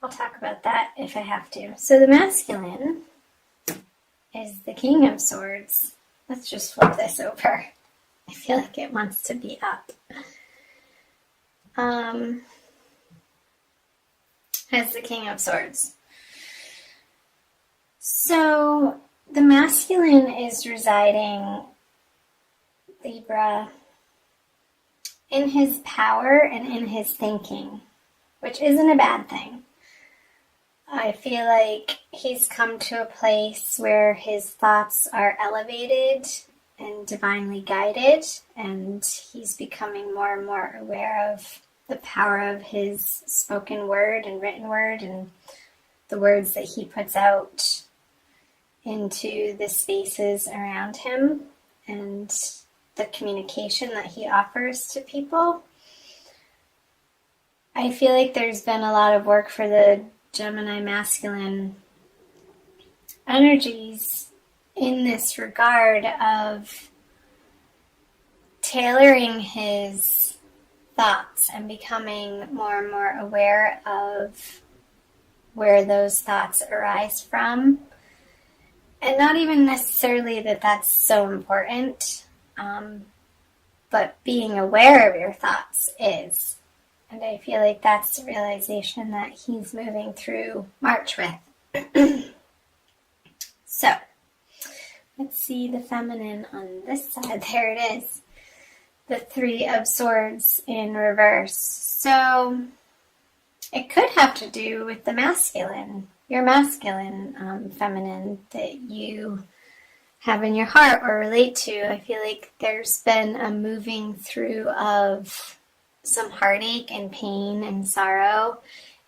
I'll talk about that if I have to. So the masculine is the King of Swords. Let's just flip this over. I feel like it wants to be up. As the King of Swords. So the masculine is residing, Libra, in his power and in his thinking, which isn't a bad thing. I feel like he's come to a place where his thoughts are elevated and divinely guided, and he's becoming more and more aware of the power of his spoken word and written word and the words that he puts out into the spaces around him and the communication that he offers to people. I feel like there's been a lot of work for the Gemini masculine energies in this regard of tailoring his thoughts and becoming more and more aware of where those thoughts arise from. And not even necessarily that that's so important, but being aware of your thoughts is. And I feel like that's the realization that he's moving through March with. So, let's see the feminine on this side. There it is. The Three of Swords in reverse. So, it could have to do with the masculine, your masculine feminine that you have in your heart or relate to. I feel like there's been a moving through of some heartache and pain and sorrow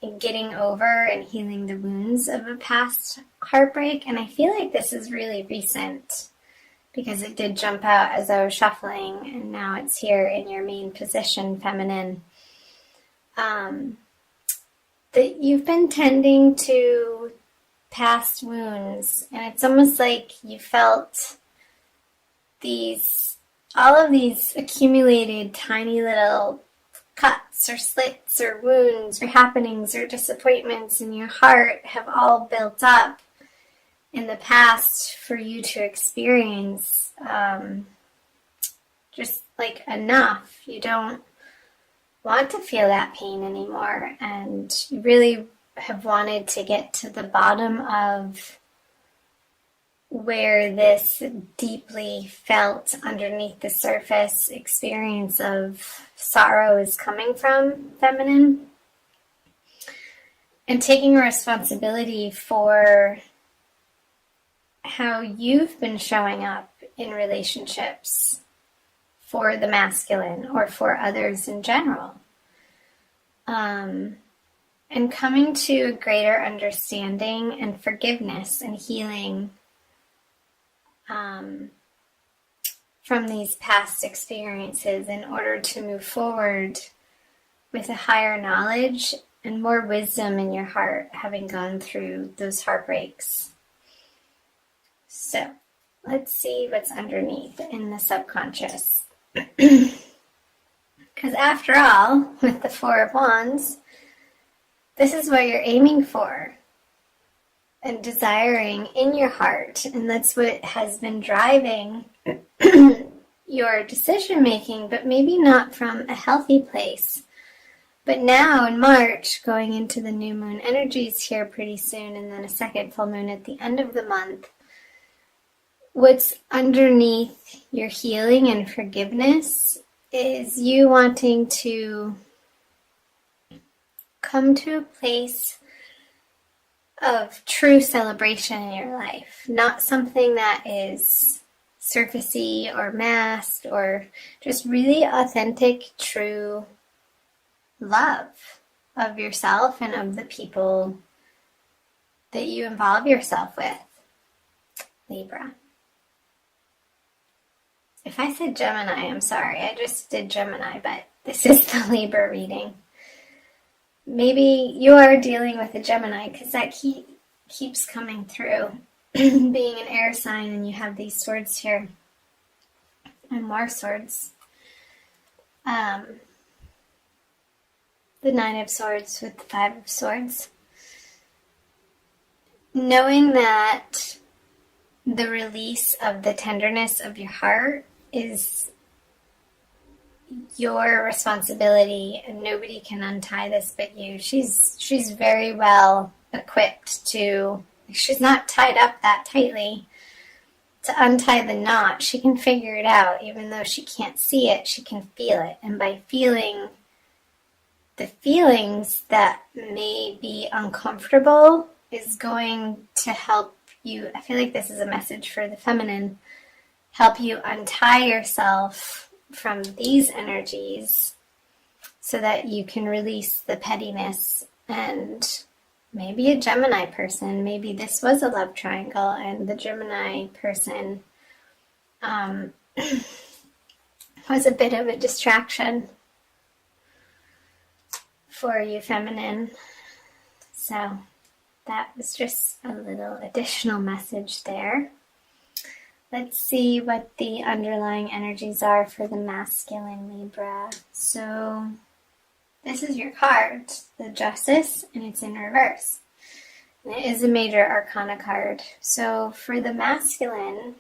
and getting over and healing the wounds of a past heartbreak. And I feel like this is really recent because it did jump out as I was shuffling, and now it's here in your main position, feminine. That you've been tending to past wounds, and it's almost like you felt all of these accumulated tiny little cuts or slits or wounds or happenings or disappointments in your heart have all built up in the past for you to experience just like enough. You don't want to feel that pain anymore, and you really have wanted to get to the bottom of where this deeply felt underneath the surface experience of sorrow is coming from, feminine. And taking responsibility for how you've been showing up in relationships for the masculine or for others in general. And coming to a greater understanding and forgiveness and healing from these past experiences in order to move forward with a higher knowledge and more wisdom in your heart, having gone through those heartbreaks. So, let's see what's underneath in the subconscious. Because after all, with the Four of Wands, this is what you're aiming for and desiring in your heart. And that's what has been driving your decision making, but maybe not from a healthy place. But now in March, going into the new moon energies here pretty soon, and then a second full moon at the end of the month, what's underneath your healing and forgiveness is you wanting to come to a place of true celebration in your life, not something that is surfacey or masked, or just really authentic, true love of yourself and of the people that you involve yourself with, Libra. If I said Gemini, I'm sorry. I just did Gemini, but this is the Libra reading. Maybe you are dealing with a Gemini because that keeps coming through. Being an air sign, and you have these swords here. And more swords. The Nine of Swords with the Five of Swords. knowing that the release of the tenderness of your heart is your responsibility, and nobody can untie this but you. She's very well equipped to, she's not tied up that tightly to untie the knot. She can figure it out. Even though she can't see it, she can feel it. And by feeling the feelings that may be uncomfortable is going to help you. I feel like this is a message for the feminine. Help you untie yourself from these energies so that you can release the pettiness. And maybe a Gemini person, maybe this was a love triangle and the Gemini person was a bit of a distraction for you, feminine. So that was just a little additional message there. Let's see what the underlying energies are for the masculine Libra. So this is your card, the Justice, and it's in reverse. And it is a major arcana card. So for the masculine,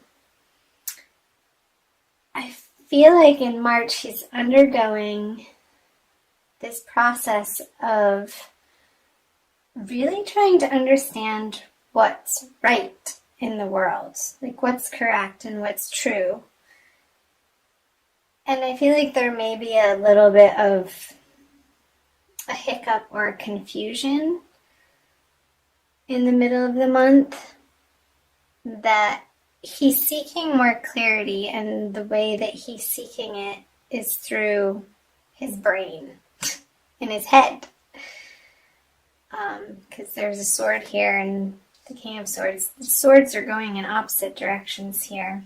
I feel like in March he's undergoing this process of really trying to understand what's right in the world, like what's correct and what's true. And I feel like there may be a little bit of a hiccup or confusion in the middle of the month, that he's seeking more clarity, and the way that he's seeking it is through his brain, in his head. Because there's a sword here and the King of Swords. The swords are going in opposite directions here.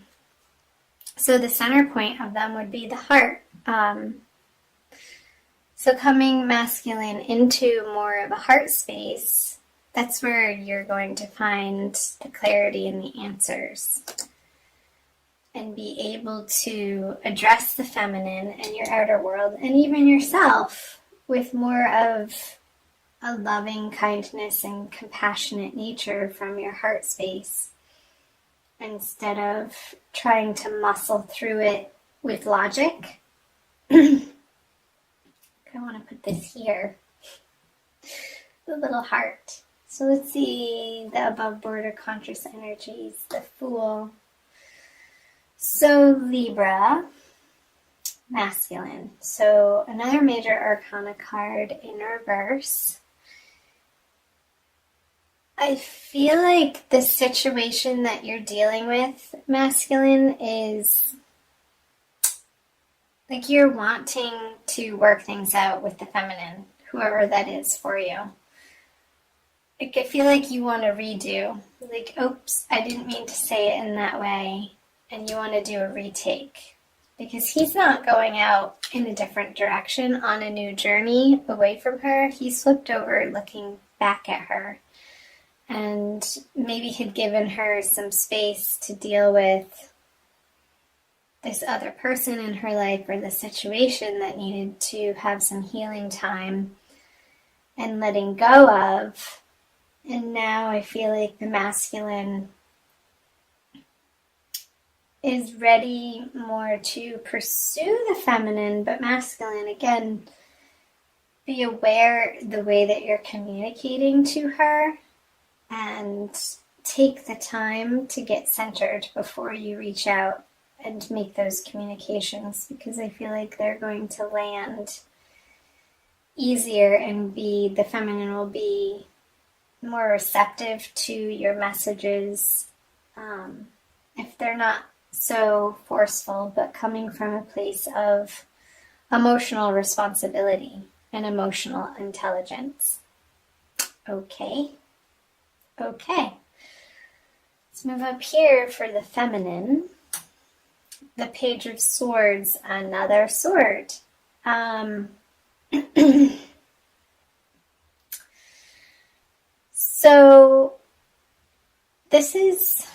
So the center point of them would be the heart. So coming masculine into more of a heart space, that's where you're going to find the clarity and the answers. And be able to address the feminine and your outer world, and even yourself, with more of a loving kindness and compassionate nature from your heart space, instead of trying to muscle through it with logic. I want to put this here, the little heart. So let's see the above border conscious energies, the Fool. So Libra, masculine. So another major arcana card in reverse. I feel like the situation that you're dealing with, masculine, is like you're wanting to work things out with the feminine, whoever that is for you. Like, I feel like you want to redo. Like, oops, I didn't mean to say it in that way. And you want to do a retake. Because he's not going out in a different direction on a new journey away from her. He's flipped over looking back at her. And maybe had given her some space to deal with this other person in her life, or the situation that needed to have some healing time and letting go of. And now I feel like the masculine is ready more to pursue the feminine, but masculine, again, be aware the way that you're communicating to her, and take the time to get centered before you reach out and make those communications, because I feel like they're going to land easier, and the feminine will be more receptive to your messages, if they're not so forceful, but coming from a place of emotional responsibility and emotional intelligence. Okay. Let's move up here for the feminine. The Page of Swords, another sword. So this is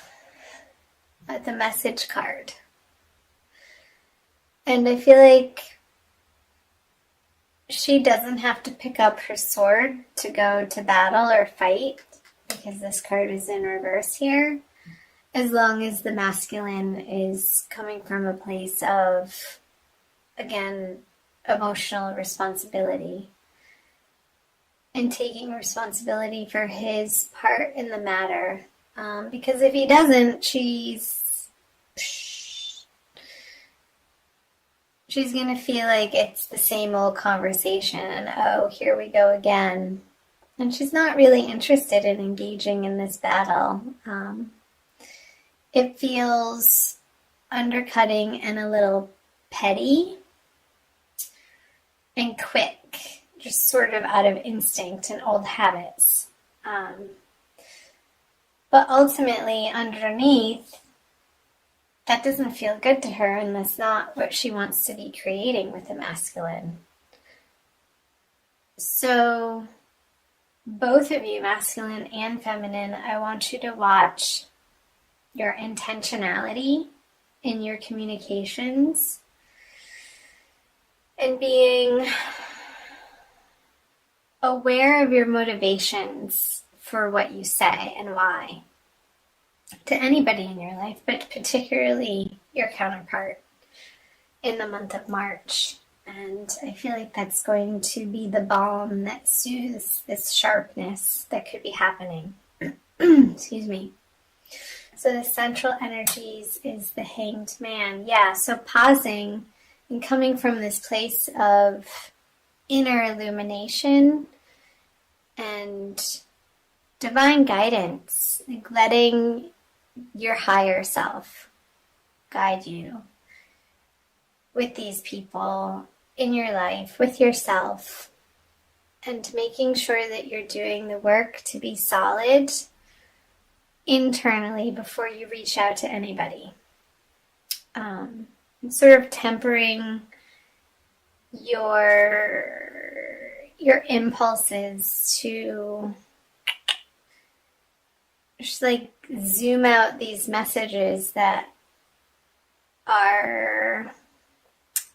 the message card. And I feel like she doesn't have to pick up her sword to go to battle or fight, because because this card is in reverse here, as long as the masculine is coming from a place of, again, emotional responsibility and taking responsibility for his part in the matter. Because if he doesn't, she's going to feel like it's the same old conversation. And, oh, here we go again. And she's not really interested in engaging in this battle. It feels undercutting and a little petty and quick, just sort of out of instinct and old habits. But ultimately, underneath, that doesn't feel good to her, and that's not what she wants to be creating with the masculine. So, both of you, masculine and feminine, I want you to watch your intentionality in your communications and being aware of your motivations for what you say and why to anybody in your life, but particularly your counterpart in the month of March. And I feel like that's going to be the balm that soothes this sharpness that could be happening. Excuse me. So the central energies is the Hanged Man. Yeah, so pausing and coming from this place of inner illumination and divine guidance, like letting your higher self guide you with these people in your life, with yourself, and making sure that you're doing the work to be solid internally before you reach out to anybody. And sort of tempering your impulses to just like zoom out these messages that are,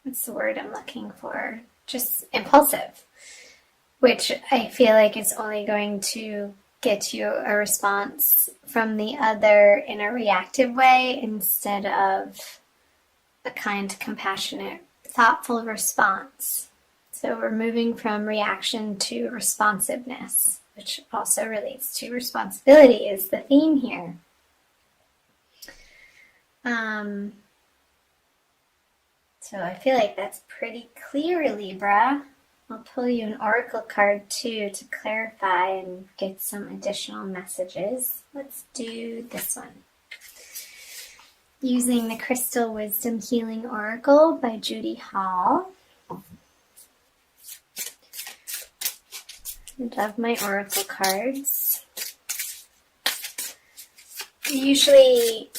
what's the word I'm looking for? Just impulsive, which I feel like is only going to get you a response from the other in a reactive way instead of a kind, compassionate, thoughtful response. So we're moving from reaction to responsiveness, which also relates to responsibility, is the theme here. So I feel like that's pretty clear, Libra. I'll pull you an oracle card too to clarify and get some additional messages. Let's do this one. Using the Crystal Wisdom Healing Oracle by Judy Hall. I love my oracle cards. I usually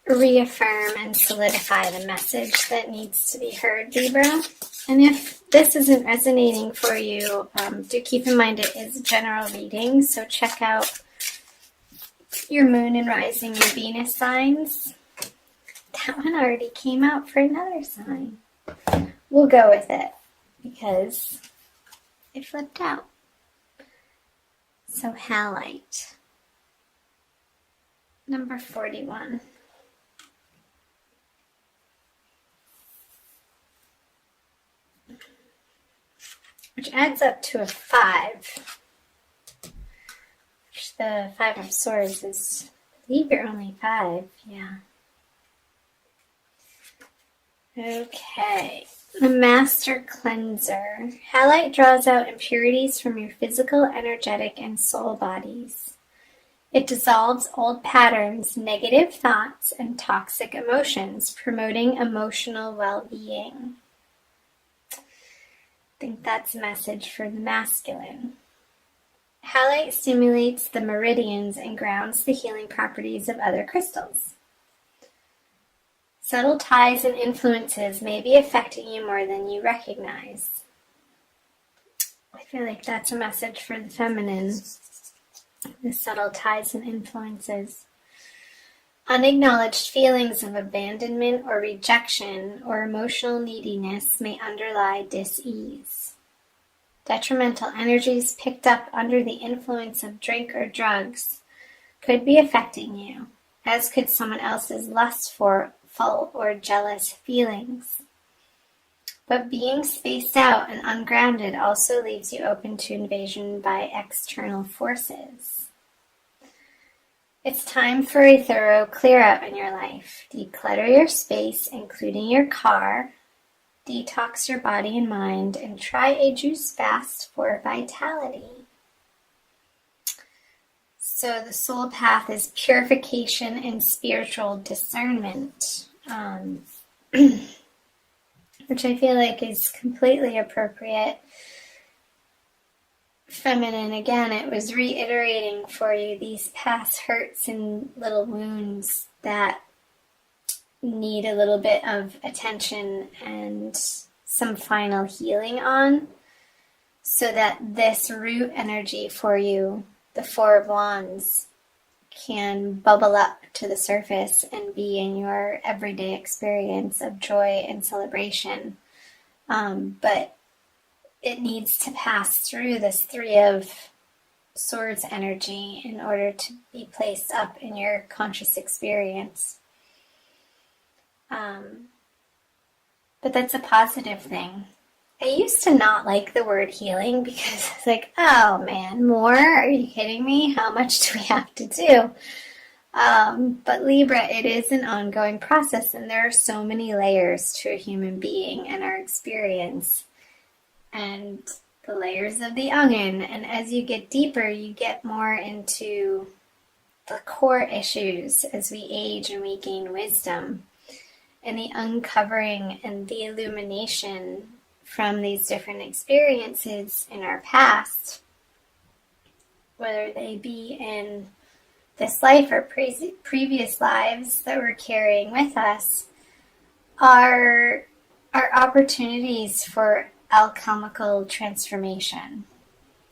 reaffirm and solidify the message that needs to be heard, Libra. And if this isn't resonating for you, do keep in mind it is a general reading, so check out your moon and rising and Venus signs. That one already came out for another sign. We'll go with it because it flipped out. So halite. Number 41. Which adds up to a 5. Which the 5 of Swords is, I believe you're only 5, yeah. Okay, the Master Cleanser. Halite draws out impurities from your physical, energetic, and soul bodies. It dissolves old patterns, negative thoughts, and toxic emotions, promoting emotional well-being. I think that's a message for the masculine. Halite stimulates the meridians and grounds the healing properties of other crystals. Subtle ties and influences may be affecting you more than you recognize. I feel like that's a message for the feminine. The subtle ties and influences. Unacknowledged feelings of abandonment or rejection or emotional neediness may underlie dis-ease. Detrimental energies picked up under the influence of drink or drugs could be affecting you, as could someone else's lustful or jealous feelings. But being spaced out and ungrounded also leaves you open to invasion by external forces. It's time for a thorough clear out in your life. Declutter your space, including your car. Detox your body and mind, and try a juice fast for vitality. So the soul path is purification and spiritual discernment, which I feel like is completely appropriate. Feminine, again, it was reiterating for you these past hurts and little wounds that need a little bit of attention and some final healing on, so that this root energy for you, the Four of Wands, can bubble up to the surface and be in your everyday experience of joy and celebration. But it needs to pass through this Three of Swords energy in order to be placed up in your conscious experience. But that's a positive thing. I used to not like the word healing because it's like, oh man, more? Are you kidding me? How much do we have to do? But Libra, it is an ongoing process, and there are so many layers to a human being and our experience, and the layers of the onion. And as you get deeper, you get more into the core issues as we age and we gain wisdom, and the uncovering and the illumination from these different experiences in our past, whether they be in this life or previous lives that we're carrying with us, are opportunities for alchemical transformation.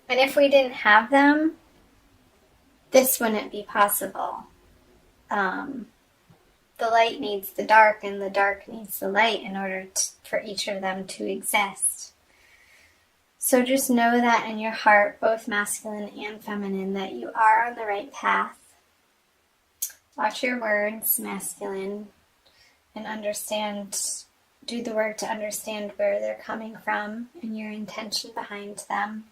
And if we didn't have them, this wouldn't be possible. The light needs the dark, and the dark needs the light in order for each of them to exist. So just know that in your heart, both masculine and feminine, that you are on the right path. Watch your words, masculine, and do the work to understand where they're coming from and your intention behind them.